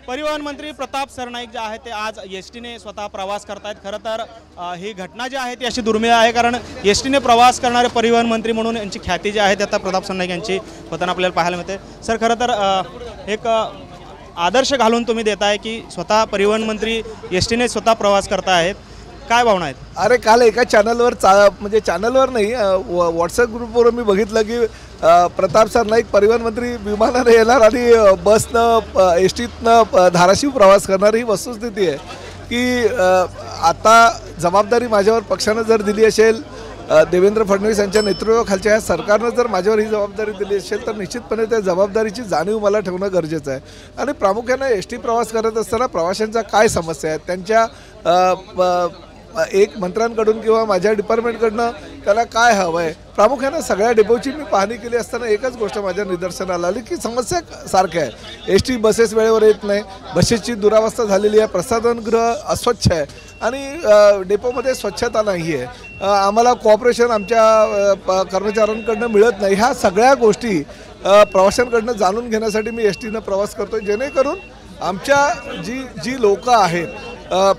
परिवहन मंत्री प्रताप सरनाईक जे आहेत ते आज एसटीने स्वतः प्रवास करतायत। खरं तर ही घटना जी आहे ती अशी दुर्मिळ आहे, कारण एसटीने प्रवास करणारे परिवहन मंत्री म्हणून यांची ख्याती जी आहे ती आता प्रताप सरनाईक यांची होताना आपल्याला पाहायला मिळते। सर, खरं तर एक आदर्श घालून तुम्ही देताय की स्वतः परिवहन मंत्री एसटीने स्वतः प्रवास करतायत, काय भावना आहेत? अरे काल एका चॅनलवर म्हणजे चॅनलवर नाही, व्हॉट्सअप ग्रुपवर मी बघितलं की प्रताप सरनाईक परिवहन मंत्री विमानाने येणार आणि बसनं एसटीतनं धाराशिव प्रवास करणार। ही वस्तुस्थिती आहे की आता जबाबदारी माझ्यावर पक्षानं जर दिली असेल, देवेंद्र फडणवीस यांच्या नेतृत्वाखालच्या सरकारनं जर माझ्यावर ही जबाबदारी दिली असेल तर निश्चितपणे त्या जबाबदारीची जाणीव मला ठेवणं गरजेचं आहे। आणि प्रामुख्याने एसटी प्रवास करत असताना प्रवाशांच्या काय समस्या आहेत त्यांच्या एक मंत्र्यांकडून किंवा माझ्या डिपार्टमेंटकडनं त्याला काय हवं आहे, प्रामुख्याने सगळ्या डेपोची मी पाहणी केली असताना एकच गोष्ट माझ्या निदर्शनाला आली की समस्या सारख्या आहे। एस टी बसेस वेळेवर येत नाही, बसेसची दुरावस्था झालेली आहे, प्रसाधनगृह अस्वच्छ आहे आणि डेपोमध्ये स्वच्छता नाही आहे, आम्हाला कॉपरेशन आमच्या कर्मचाऱ्यांकडनं मिळत नाही। ह्या सगळ्या गोष्टी प्रवाशांकडनं जाणून घेण्यासाठी मी एस टीनं प्रवास करतो, जेणेकरून आमच्या जी लोकं आहेत,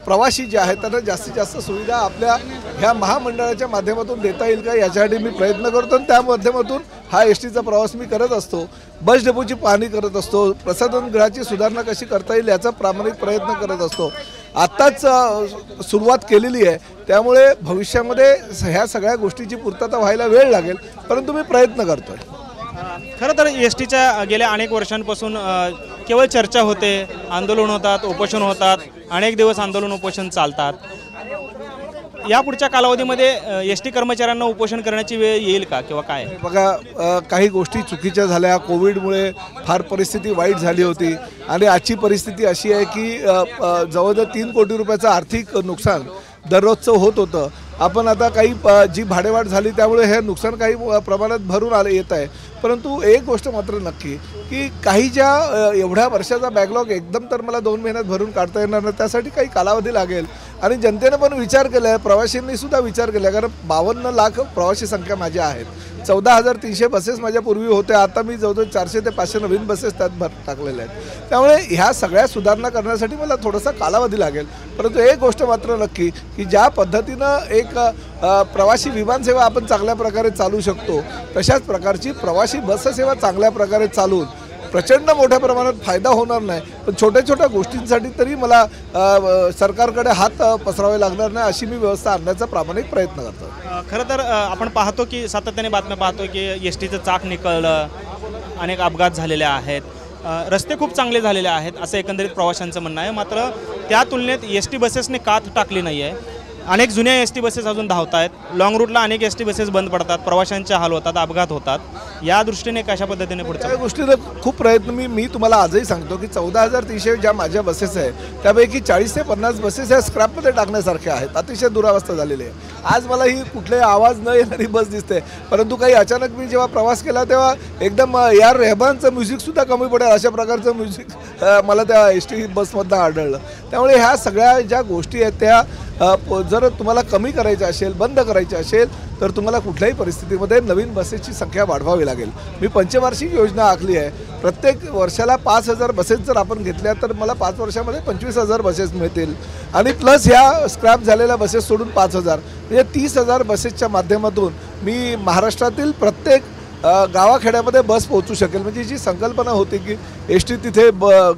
प्रवासी जे आहेत त्यांना जास्तीत जास्त सुविधा आपल्या ह्या महामंडळाच्या माध्यमातून देता येईल का याच्यासाठी मी प्रयत्न करतो आणि त्या माध्यमातून हा एस टीचा प्रवास मी करत असतो। बस डेपोची पाहणी करत असतो, प्रसाधनगृहाची सुधारणा कशी करता येईल याचा प्रामाणिक प्रयत्न करत असतो। आत्ताच सुरुवात केलेली आहे, त्यामुळे भविष्यामध्ये ह्या सगळ्या गोष्टीची पूर्तता व्हायला वेळ लागेल, परंतु मी प्रयत्न करतो आहे। खरं तर एस टीच्या गेल्या अनेक वर्षांपासून केवळ चर्चा होते, आंदोलन होतात, उपोषण होतात, अनेक दिवस आंदोलन उपोषण चालतात। या पुढच्या कालावधीमध्ये एस टी कर्मचाऱ्यांना उपोषण करण्याची वेळ येईल का किंवा काय? बघा, काही गोष्टी चुकीच्या झाल्या, कोविडमुळे फार परिस्थिती वाईट झाली होती आणि आजची परिस्थिती अशी आहे की जवळजवळ 3 कोटी रुपयाचं आर्थिक नुकसान दररोजचं होत होतं। आपण आता काही जी भाडेवाढ झाली त्यामुळे हे नुकसान काही प्रमाणात भरून येत आहे, परंतु एक गोष्ट मात्र नक्की की काही ज्या एवढ्या वर्षाचा बॅकलॉग एकदम तर मला 2 महिन्यात भरून काढता येणार नाही, त्यासाठी काही कालावधी लागेल आणि जनतेनं पण विचार केला आहे, प्रवाशांनी सुद्धा विचार केला आहे, कारण 52 लाख प्रवासी संख्या माझ्या आहेत, 14,300 बसेस माझ्या पूर्वी होत्या, आता मी जवळजवळ 400 ते 500 नवीन बसेस त्यात टाकलेल्या आहेत। त्यामुळे ह्या सगळ्या सुधारणा करण्यासाठी मला थोडासा कालावधी लागेल, परंतु एक गोष्ट मात्र नक्की की ज्या पद्धतीनं एक प्रवासी विमानसेवा आपण चांगल्या प्रकारे चालू शकतो, तशाच प्रकारची प्रवासी बससेवा चांगल्या प्रकारे चालून प्रचंड मोठ्या प्रमाणात फायदा होणार नाही, पण छोट्या छोट्या गोष्टींसाठी तरी मला सरकारकडे हात पसरावे लागणार नाही अशी मी व्यवस्था आणण्याचा प्रामाणिक प्रयत्न करतो। खरं तर आपण पाहतो की सातत्याने बातम्या पाहतो की एस टीचं चाक निकळलं, अनेक अपघात झालेले आहेत, रस्ते खूप चांगले झालेले आहेत असं एकंदरीत प्रवाशांचं म्हणणं आहे। मात्र त्या तुलनेत एस टी बसेसने कात टाकली नाही आहे, अनेक जुन्या एस टी बसेस अजून धावत आहेत, लॉंग रूटला अनेक एस टी बसेस बंद पडतात, प्रवाशांचे हाल होतात, अपघात होतात। या दृष्टीने कशा पद्धतीने पुढच्या त्या गोष्टीला खूप प्रयत्न मी तुम्हाला आजही सांगतो की 14,300 ज्या माझ्या बसेस आहेत त्यापैकी 40 ते 50 बसेस ह्या स्क्रॅपमध्ये टाकण्यासारख्या आहेत, अतिशय दुरावस्था झालेली आहे। आज मला ही कुठल्याही आवाज न येणारी बस दिसते, परंतु काही अचानक मी जेव्हा प्रवास केला तेव्हा एकदम यार रेहमानचं म्युझिकसुद्धा कमी पडेल अशा प्रकारचं म्युझिक मला त्या एस टी बसमधनं आढळलं। त्यामुळे ह्या सगळ्या ज्या गोष्टी आहेत त्या जर तुम्हाला कमी करायचं असेल, बंद करायचं असेल तर तुम्हाला कुठल्याही परिस्थितीमध्ये नवीन बसेसची संख्या वाढवावी लागेल। मी पंचवार्षिक योजना आखली आहे, प्रत्येक वर्षाला 5,000 बसेस जर आपण घेतल्या तर मला 5 वर्षामध्ये 25,000 बसेस मिळतील आणि प्लस ह्या स्क्रॅप झालेल्या बसेस सोडून 5,000 म्हणजे 30,000 बसेसच्या माध्यमातून मी महाराष्ट्रातील प्रत्येक गावाखेड्यामध्ये बस पोहोचू शकेल। म्हणजे जी संकल्पना होती की एस टी तिथे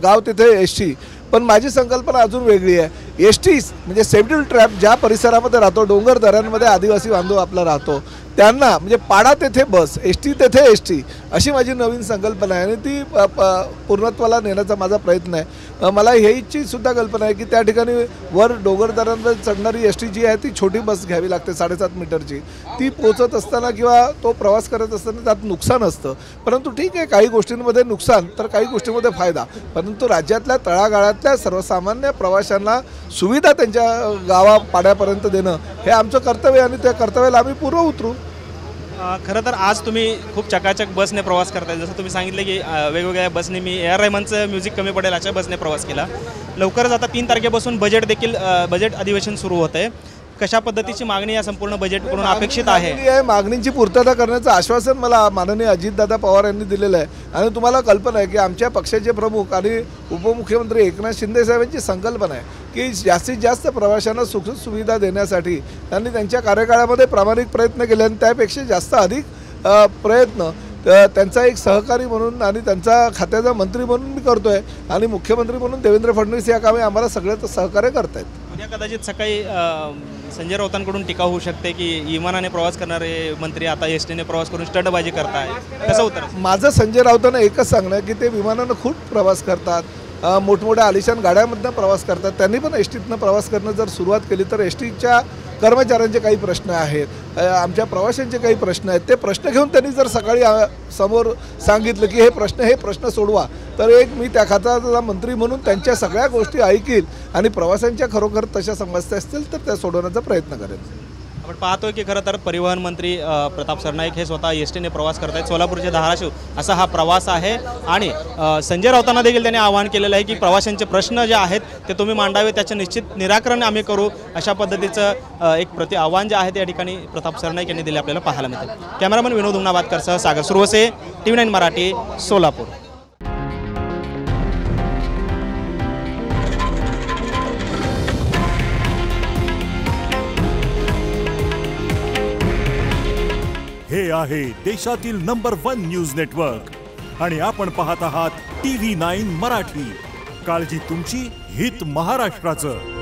गाव तिथे एस टी, पण माझी संकल्पना अजून वेगळी आहे। एस टी म्हणजे शेड्यूल ट्राईब ज्या परिसरामध्ये राहतो, डोंगर दऱ्यांमध्ये आदिवासी बांधव आपला राहतो, त्यांना म्हणजे पाडा तेथे बस, एस टी तेथे एस टी अशी माझी नवीन संकल्पना आहे आणि ती पूर्णत्वाला नेण्याचा माझा प्रयत्न आहे। मला ह्याची सुद्धा कल्पना आहे की त्या ठिकाणी वर डोंगर दऱ्यांमध्ये चढणारी एस टी जी आहे ती छोटी बस घ्यावी लागते 7.5 मीटरची, ती पोचत असताना किंवा तो प्रवास करत असताना त्यात नुकसान असतं, परंतु ठीक आहे काही गोष्टींमध्ये नुकसान तर काही गोष्टींमध्ये फायदा, परंतु राज्यातल्या तळागाळातल्या सर्वसामान्य प्रवाशांना सुविधा त्यांच्या गावापाड्यापर्यंत देणं हे आमचं कर्तव्य आहे आणि त्या कर्तव्याला आम्ही पूर्ण उतरू। खरं तर आज तुम्ही खूप चकाचक बसने प्रवास करताय, जसं तुम्ही सांगितलं की वेगवेगळ्या बसने मी ए आर रहमानचं म्युझिक कमी पडेल अशा बसने प्रवास केला। लवकरच आता 3 तारखेपासून बजेट अधिवेशन सुरू होतं आहे, कशा पद्धतीची मागणी या संपूर्ण बजेटकडून अपेक्षित आहे? मागणींची पूर्तता करण्याचं आश्वासन मला माननीय अजितदादा पवार यांनी दिलेलं आहे. आणि तुम्हाला कल्पना आहे की आमच्या पक्षाचे प्रमुख आणि उपमुख्यमंत्री एकनाथ शिंदे साहेबांची संकल्पना आहे की जास्तीत जास्त प्रवाशांना सुखसुविधा देण्यासाठी त्यांनी त्यांच्या कार्यकाळामध्ये प्रामाणिक प्रयत्न केले आणि त्यापेक्षा जास्त अधिक प्रयत्न त्यांचा एक सहकारी म्हणून आणि त्यांचा खात्याचा मंत्री म्हणून मी करतोय आणि मुख्यमंत्री म्हणून देवेंद्र फडणवीस या कामे आम्हाला सगळं सहकार्य करतायत. उद्या कदाचित सकाळी संजय राऊतांकडून टीका होऊ शकते की विमानाने प्रवास करणारे मंत्री आता एसटीने प्रवास करून स्टंटबाजी करताय, कसं उत्तर? माझं संजय राऊतांना एकच सांगणं आहे की ते विमानानं खूप प्रवास करतात, मोठमोठ्या आलिशान गाड्यामधनं प्रवास करतात. त्यांनी पण एस टीतनं प्रवास करणं जर सुरुवात केली तर एस टीच्या कर्मचाऱ्यांचे काही प्रश्न आहेत, आमच्या प्रवाशांचे काही प्रश्न आहेत, ते प्रश्न घेऊन त्यांनी जर सकाळी समोर सांगितलं की हे प्रश्न सोडवा, तर एक मी त्या खात्याचा मंत्री म्हणून त्यांच्या सगळ्या गोष्टी ऐकील आणि प्रवाशांच्या खरोखर तशा समस्या असतील तर त्या सोडवण्याचा प्रयत्न करेन. आपण पाहतोय की खरं तर परिवहन मंत्री प्रताप सरनाईक हे स्वतः एसटीने प्रवास करत आहेत. सोलापूरचे धाराशिव असा हा प्रवास आहे आणि संजय राऊतांना देखील त्यांनी आवाहन केलेलं आहे की प्रवाशांचे प्रश्न जे आहेत ते तुम्ही मांडावे, त्याचे निश्चित निराकरण आम्ही करू, अशा पद्धतीचं एक आव्हान जे आहे ते या ठिकाणी प्रताप सरनाईक यांनी दिले आपल्याला पाहायला मिळते. कॅमेरामन विनोद उमनाबादकरसह सागर सुरवसे, TV9 मराठी, सोलापूर. हे आहे देशातील नंबर 1 न्यूज नेटवर्क आणि आपण पाहत आहात TV9 मराठी. काळजी तुमची, हित महाराष्ट्राचं.